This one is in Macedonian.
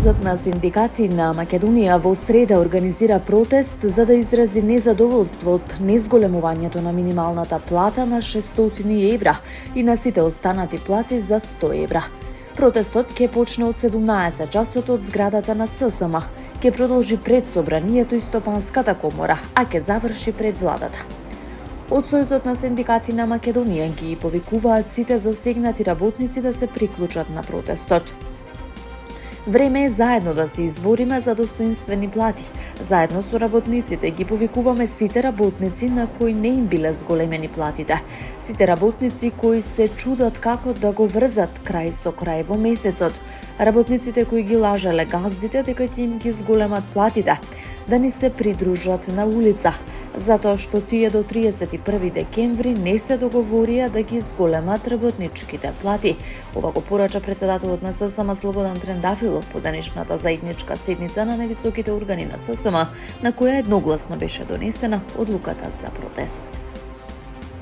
Сојузот на синдикати на Македонија во среда организира протест за да изрази незадоволство од незголемувањето на минималната плата на 600 евра и на сите останати плати за 100 евра. Протестот ќе почне од 17 часот од зградата на ССМ, ќе продолжи пред Собранието и Стопанската комора, а ќе заврши пред владата. Од Сојузот на синдикати на Македонија ги повикуваат сите засегнати работници да се приклучат на протестот. Време е заедно да се избориме за достоинствени плати. Заедно со работниците ги повикуваме сите работници на кои не им биле зголемени платите. Сите работници кои се чудат како да го врзат крај со крај во месецот. Работниците кои ги лажеле газдите дека ќе им ги зголемат платите. Да ни се придружат на улица, затоа што тие до 31 декември не се договорија да ги зголемат работничките плати. Ова го порача председателот на ССМ Слободан Трендафилов по денешната заедничка седница на највисоките органи на ССМ, на која едногласно беше донесена одлуката за протест.